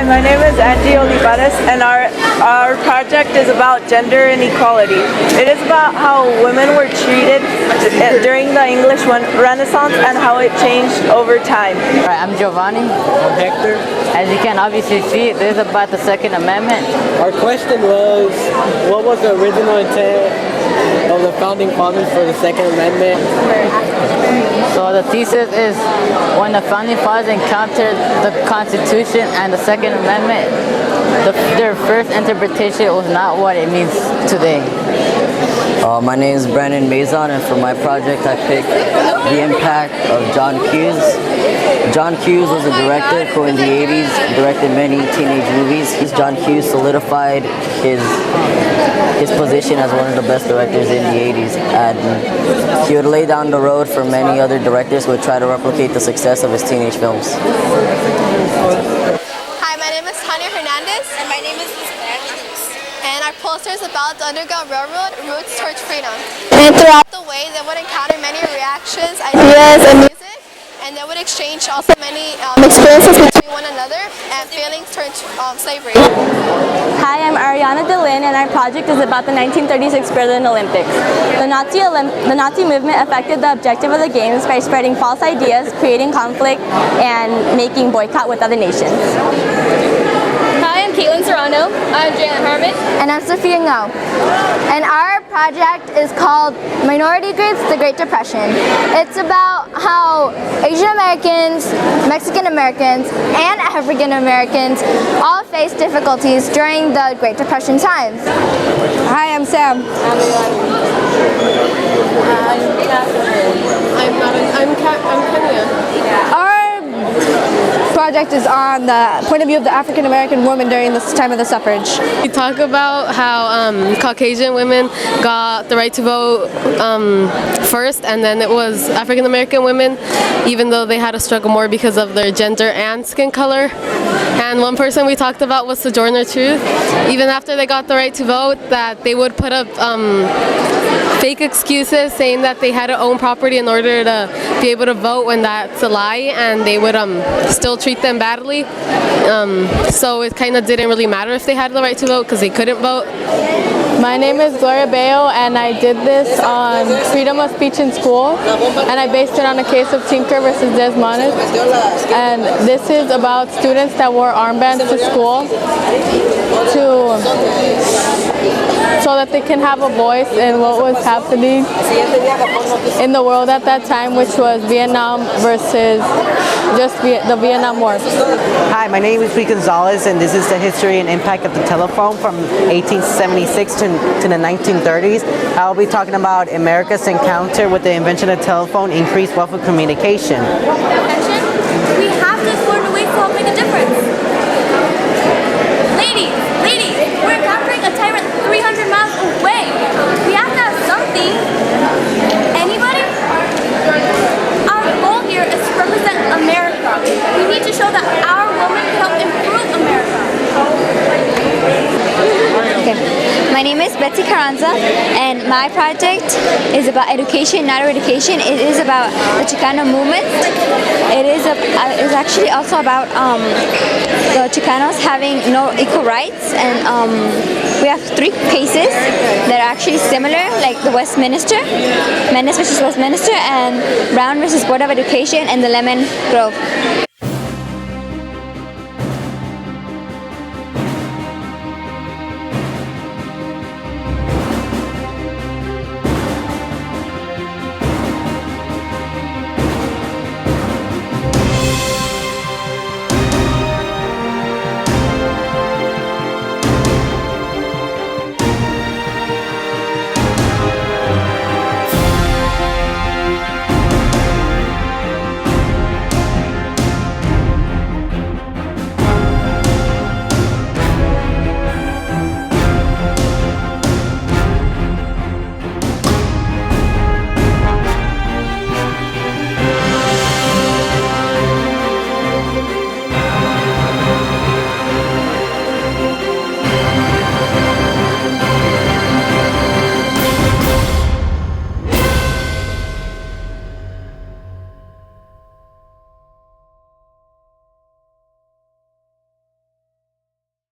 my name is Angie Olivares, and our project is about gender inequality. It is about how women were treated during the English Renaissance and how it changed over time. Alright, I'm Giovanni. I'm Hector. As you can obviously see, this is about the Second Amendment. Our question was, what was the original intent of the founding fathers for the Second Amendment? So the thesis is, when the founding fathers encountered the Constitution and the Second Amendment, their first interpretation was not what it means today. My name is Brandon Mazon, and for my project I picked the impact of John Hughes. John Hughes was a director who in the 80s directed many teenage movies. John Hughes solidified his position as one of the best directors in the 80s, and he would lay down the road for many other directors who would try to replicate the success of his teenage films. Hi, my name is Tanya Hernandez. And my name is Elizabeth. And our poster is about the Underground Railroad, Roots Towards Freedom. And throughout the way, they would encounter many reactions, ideas, and music, and they would exchange also many experiences between one another and feelings towards slavery. Hi, I'm Ariana DeLynn, and our project is about the 1936 Berlin Olympics. The Nazi movement affected the objective of the Games by spreading false ideas, creating conflict, and making boycott with other nations. Hi, I'm Caitlin Serrano. I'm Jalen Harmon. And I'm Sophia Ngo. And our project is called Minority Groups, the Great Depression. It's about how Asian Americans, Mexican Americans, and African Americans all faced difficulties during the Great Depression times. Hi, I'm Sam. I'm Kenya. Our project is on the point of view of the African American woman during this time of the suffrage. We talk about how Caucasian women got the right to vote first, and then it was African American women, even though they had to struggle more because of their gender and skin color. And one person we talked about was Sojourner Truth. Even after they got the right to vote, that they would put up fake excuses saying that they had to own property in order to be able to vote, when that's a lie, and they would still treat them badly. So it kind of didn't really matter if they had the right to vote because they couldn't vote. My name is Gloria Bale, and I did this on freedom of speech in school, and I based it on a case of Tinker versus Desmones. And this is about students that wore armbands to school so that they can have a voice in what was happening in the world at that time, which was Vietnam versus just the Vietnam War. Hi, my name is Pete Gonzalez, and this is the history and impact of the telephone from 1876 to the 1930s. I'll be talking about America's encounter with the invention of telephone, increased wealth of communication. We have to explore new ways to help make a difference. Ladies, we're encountering a tyrant 300 miles away. We have to have something. Anybody? Our goal here is to represent America. We need to show that our women can help improve America. Okay. My name is Betsy Carranza, and my project is about education, not education. It is about the Chicano movement. It is actually also about the Chicanos having no equal rights, and we have three cases that are actually similar, like the Westminster, Mendez versus Westminster, and Brown versus Board of Education, and the Lemon Grove.